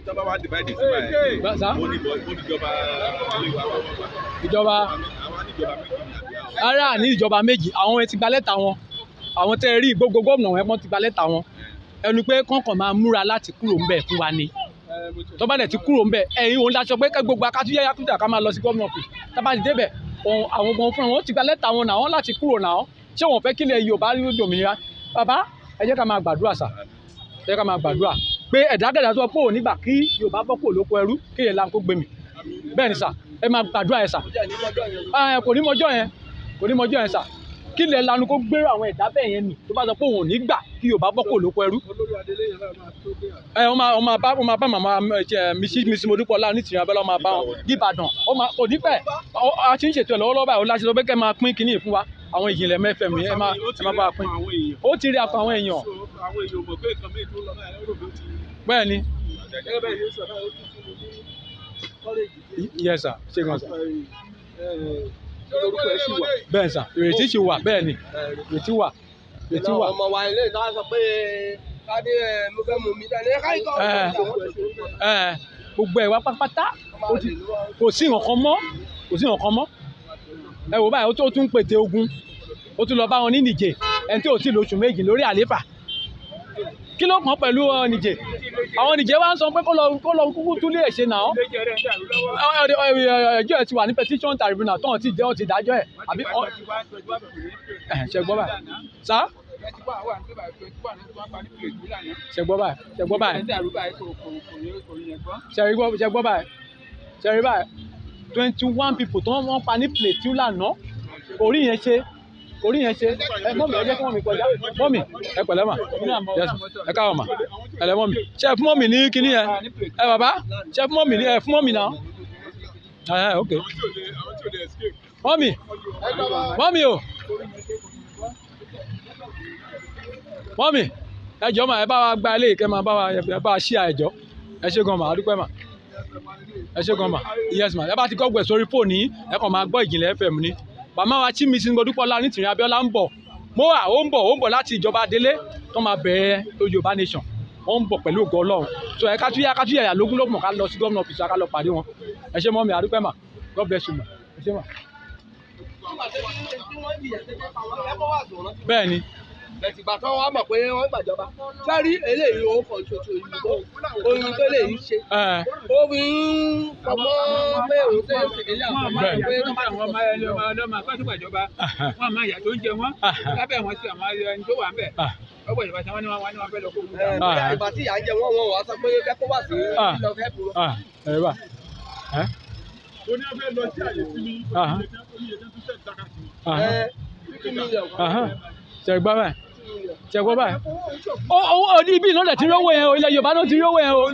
tọ́ba wá divide sí báyìí ó ní ìjọba ara ní ìjọba méjì àwọn ti gba lẹ́tà wọn àwọn tẹ́ rí gbogbo gómìnà wọn ti gba lẹ́tà wọn ẹnu pé kọ́ńkàn máa múra láti kúrò ńbẹ̀ fún wa ni tó bá dẹ̀ ti kúrò ńbẹ̀ ẹ̀yin òun láṣọ pé gbogbo akátúyẹ́yá kúta ká máa lọ sí gómìnà ọ̀fìn tá bá ti débẹ̀ àwọn ọmọ fúnra wọn ti gba lẹ́tà wọn náà láti kúrò náà ṣé wọn fẹ́ kílẹ̀ Yorùbá rí dòmìnira bàbá ẹ jẹ́ ká máa gbàdúrà sà ẹ jẹ́ ká máa gbàdúrà pé ẹ̀dágẹ̀dá tó pọ̀ nígbà kí Yorùbá bọ́ kúrò lóko ẹrú kí èèyàn láǹkó gbẹmí bẹ́ẹ̀ ni sà ẹ máa gbàdúrà yẹn sà kò ní mọjọ́ yẹn sà kí ilẹ̀ lanu kó gbé àwọn ẹ̀dá bẹ́ẹ̀ yẹn nì tó bá sọ pé òun ò ní gbà kí Yorùbá bọ́ kúrò lóko ẹrú. ọmọ bá màmá mísí Modúpọ̀lá ní tìrìn abẹ́lẹ́ ọmọ bá wọn d'Ìbàdàn kò ní pẹ́ a ti ń ṣètò ẹ̀ lọ́wọ́lọ́wọ́ báyìí ó láti sọ pé kẹ́ máa pín kínní fún wa àwọn ìjìnlẹ̀ mẹ́fẹ̀ẹ́ mi ẹ máa bá a pín ó ti rí akọ àwọn èèyàn. bẹ́ẹ̀ ni yes sir ṣé gan sir bẹ́ẹ̀ sà ìrètí ti wà bẹ́ẹ̀ ni ìrètí wà. ọmọ wa ilé ìta sọ pé Pade mo fẹ́ mú mi dání ẹ káyìí kọ́ gbogbo ẹ̀ wá pátápátá kò sí nǹkan mọ́ ẹ wò báyìí ó tún pète ogun ó tún lọ bá wọn ní Nìjẹ̀ ẹni tí ò tí lóṣù méjì lórí àléfà kí ló kàn pẹ̀lú Nìjẹ̀ àwọn Nìjẹ̀ wá ń sọ pé kó lọ kúkú tún lè ṣe náà ẹjọ́ ẹ̀ ti wà ní petition tribunal tán ti dájọ́ ẹ̀ àbí ṣe gbọ́ báyìí sá ṣe gbọ́ báyìí ṣe rí báyìí 21 people tó wọ́n pa ní Plateau lánàá orí yẹn ṣe ẹ mọ́mì ẹ jẹ́ kí mọ́mì kọjá mọ́mì ẹ pẹ̀lẹ́ mà ẹ káwọ́ mà ẹ lẹ́ mọ́mì ṣe fún mọ́mì ní kinní yẹn ẹ bàbá ṣe fún mọ́mì ní ẹ fún mọ́mì náà ok mọ́mì o mọ́mì ẹ jọ̀ọ́ mà ẹ bá wa gba ilé ìkẹ́ máa bá wa ṣí àìjọ́ ẹ ṣé gan mà àdúpẹ́ mà ẹ ṣé gan mà yes mà ẹ bá ti kọ́ gbẹ̀ sórí fóònù yìí ẹ kàn máa gbọ́ Ìjìnlẹ̀ FM ní màmá wa tí Mrs. Modúpọ̀lá ní tìrìn Abíọ́lá ń bọ̀ Mura ó ń bọ̀ láti ìjọba Adele tó máa bẹ̀rẹ̀ Yorùbá nation ó ń bọ̀ pẹ̀lú ògo Ọlọ́run so ẹ kátúyà lógún lógún ká lọ sí gómìnà ọ́fíìsì ká lọ pàdé wọn ẹ ṣé mọ́mì àdúpẹ́ mà God bless you mà ẹ ṣé mà. bẹ́ẹ̀ ni ìgbà tó wá mọ̀ pé wọ́n gbàjọba sáré eléyìí ó kàn ṣoṣo ìlú ohun tó lè ṣe ó fi ń fọmọ́ pé òun tó ń ṣèlérí àwọn ọmọ pé àwọn ọmọ ọlọ́mọ akọ́tù gbàjọba wọn máa yà tó ń jẹ wọn lábẹ́ wọn sí àwọn ẹni tó wà ń bẹ̀ ọgbọ̀n ìjọba tí wọ́n ní wọ́n fẹ́ lọ kó wọn. ìgbà tí ìyá ń jẹ wọ́n wà sọ pé kẹ́kọ̀ọ́ wà sí ìlọ fẹ́ bù. ó ní a fẹ́ lọ sí àyè sí mi ṣẹ̀gbọ́n báyìí ó ní ibi ìnáwó ti rówó yẹn o ilẹ̀ Yorùbá ló ti rówó yẹn o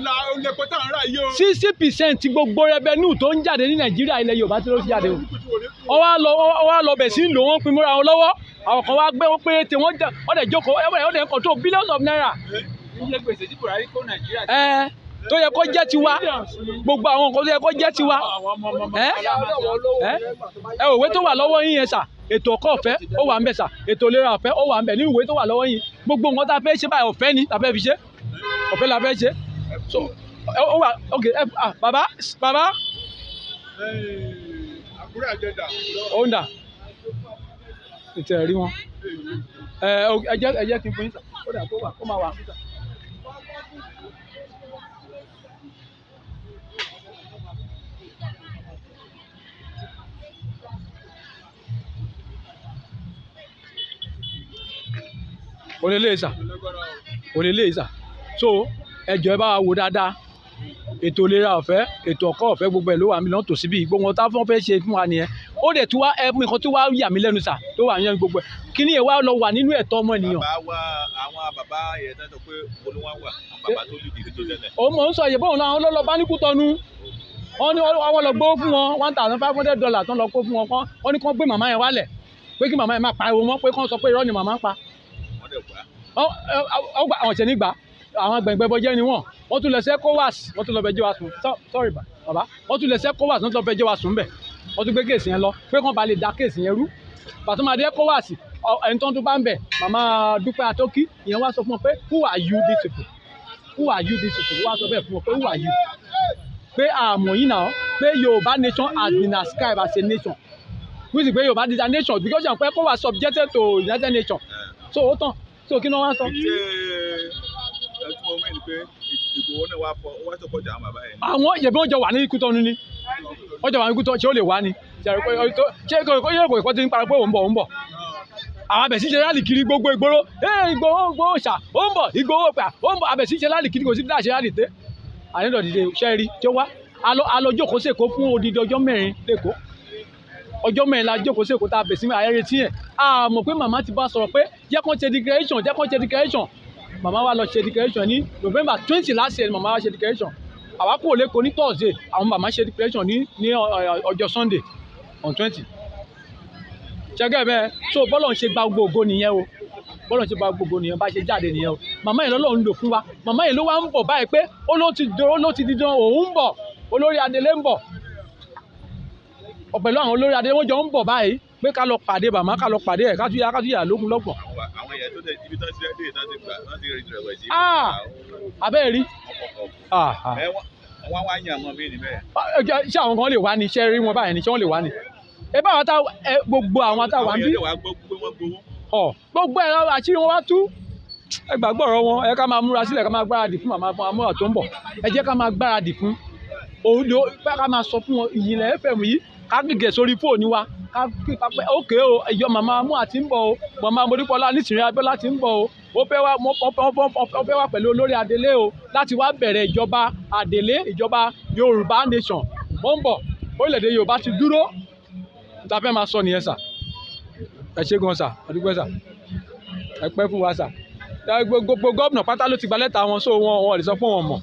60% gbogbo rẹbẹnú tó ń jáde ní Nàìjíríà ilẹ̀ Yorùbá tí ló ti jáde o ó wá lọ bẹ̀ sí lò wọ́n pin múra wọn lọ́wọ́ àwọn kan wá gbé wọn pé tí wọ́n dẹ̀ jókòó ó dẹ̀ ń control billions of naira. iye gbèsè tí Buhari kó Nàìjíríà tó yẹ kó jẹ́ tiwa gbogbo àwọn nǹkan tó yẹ kó jẹ́ tiwa ẹ òwe tó wà lọ́wọ́ yín yẹn sà ètò ọkọ̀ ọ̀fẹ́ ó wà ń bẹ̀ sà ètò ìlera ọ̀fẹ́ ó wà ń bẹ̀ nínú ìwé tó wà lọ́wọ́ yín gbogbo nǹkan tá a fẹ́ ṣe báyìí ọ̀fẹ́ ni tá a fẹ́ fi ṣe ọ̀fẹ́ la fẹ́ ṣe so ó wà ok bàbá ó ń dà ètò ẹ̀rí wọn ẹ jẹ́ kí n fún yín sà ó dà kó máa wà fún sà. Olele ìsà so ẹjọ́ ẹ bá wa wò dáadáa ètò ìlera ọ̀fẹ́ ètò ọkọ̀ ọ̀fẹ́ gbogbo ẹ̀ ló wà mí lọ́n tòsí bí gbogbo wọn tá fọ́n fẹ́ ṣe fún wa nìyẹn ó dẹ̀ tí wá nǹkan tí wá yà mí lẹ́nu sà tó wà yẹn gbogbo ẹ̀ kí ni ẹ̀ wá lọ wà nínú ẹ̀tọ́ ọmọ ènìyàn. àwọn bàbá yẹn tó sọ pé olúwa wà bàbá tó lù dìde tó tẹ́lẹ̀. ó mọ̀ ń sọ ìyẹ̀bọ̀ òun náà lọ́lọ́ bá ní Kútọ́nù wọ́n ní wọ́n lọ gbówó fún wọn $1,500 tán lọ kó fún wọn wọ́n ní kán gbé màmá yẹn wálẹ̀ pé kí màmá yẹn máa pariwo mọ́ pé kán sọ pé irọ́ ni màmá ń pa. àwọn ọ̀sẹ̀ nígbà àwọn gbẹ̀ngbẹ̀bọ̀jẹ́ ni wọ́n tún lọ sí ECOWAS wọ́n tún lọ bẹjọ́ wa sùn sorry bàbá wọ́n tún lọ sí ECOWAS wọ́n tún lọ bẹjọ́ wa sùn bẹ̀ wọ́n tún gbé kéèsì yẹn lọ pé kán ba lè da kéèsì yẹn rú pàtó máa dé ECOWAS ẹni tó ń tún bá ń bẹ̀ màmá Dúpẹ́ Atókí ìyẹn wá sọ fún wọn pé who are you these people who are you this people wá sọ bẹ́ẹ̀ fún wọn pé who are you pé àmọ̀ yìí náà pé Yorùbá nation has been ascribed as a nation which is pé Yorùbá is a nation because yàn pé kó wà subjected to United Nations so ó tán so kí ni wọ́n sọ. ṣé ẹ tí mo mẹ́rin pé Ìgbòho náà wá sọpọ́jà àwọn bàbá yẹn. àwọn yẹ̀bí wọn jọ wà ní Kútọ́nù ni wọ́n jọ wà ní Kútọ́nù ṣé ó lè wá ni ṣé kò tí ń parọ́ pé òun bọ̀ àwọn abẹ̀sí ṣe láàlì kiri gbogbo ìgboro Ìgbòho ṣà ó ń bọ̀ Ìgbòho pà ó ń bọ̀ abẹ̀sí ṣe láàlì kiri kò sí bí dáṣe láàlì tẹ́ àyẹ̀dọ̀ dìde ṣẹ́ rí tí ó wá a lọ jókòó sèkó fún odidi ọjọ́ mẹ́rin lẹ́kọ̀ọ́ ọjọ́ mẹ́rin la jókòó sèkó tá a bẹ̀ sí ayẹyẹ tí yẹn a mọ̀ pé màmá ti bá sọ̀rọ̀ pé jẹ́ kán ṣe declaration màmá wa lọ ṣe declaration ní November 20 last year màmá wa ṣe declaration àwa kúrò lẹ́kọ̀ọ́ ní Thursday àwọn màmá ṣe declaration ní ọjọ́ Sunday on 20 ṣẹ́gẹ́ bẹ́ẹ̀ so bọ́lọ̀ ń ṣe gba gbogbo nìyẹn o bọ́lọ̀ ń ṣe gba gbogbo nìyẹn bá ṣe jáde nìyẹn o màmá yẹn lọ́lọ́ ń lò fún wa màmá yẹn ló wá ń bọ̀ báyìí pé ó ló ti di dán òun ń bọ̀ olórí Adele ń bọ̀ pẹ̀lú àwọn olórí Adele wọ́n jọ ń bọ̀ báyìí pé ká lọ pàdé màmá ká lọ pàdé ẹ̀ ká tún yà lókun lọ́gbọ̀n. àwọn èèyàn tó tẹ ibi tó ti rẹ́ dé láti gbà láti rí ìrẹ̀wẹ̀ sí. abẹ́ẹ̀ rí. wọ́n wá yàn mọ́ mí ni bẹ́ẹ̀. ṣé àwọn kan lè wá ní iṣẹ́ rí wọn báyìí ní ṣé wọ́n lè wá ní. ẹ bá wọn ta gbogbo àwọn táwa ń bí. gbogbo ẹ̀ àṣírí wọn wá tú. ẹ gbàgbọ́ ọ̀rọ̀ wọn ẹ ká máa múra sílẹ̀ ká máa gbáradì fún màmá fún amúra tó ń bọ̀ ẹ jẹ́ ká máa gbáradì fún òdo pé ká máa sọ fún wọn Ìyìnlẹ̀ FM yìí ká gègé sórí fóònù wa ká pípa pé ókè o ẹ̀yọ́ màmá amúra ti ń bọ̀ o màmá Modúpọlá nísìnyí Abíọ́lá ti ń bọ̀ o ó fẹ́ wá pẹ̀lú olórí Adele o láti wá bẹ̀rẹ̀ ìjọba Adele ìjọba Yorùbá nation wọ́n ń bọ̀ orílẹ̀-èdè Yorùbá ti dúró ta fẹ́ máa sọ nìyẹn sà ẹ ṣé gan sà àdúgbò sà ẹ pẹ́ fún wa sà gbogbo gómìnà pátá ló ti gba lẹ́tà wọn so wọn lè sọ fún wọn mọ̀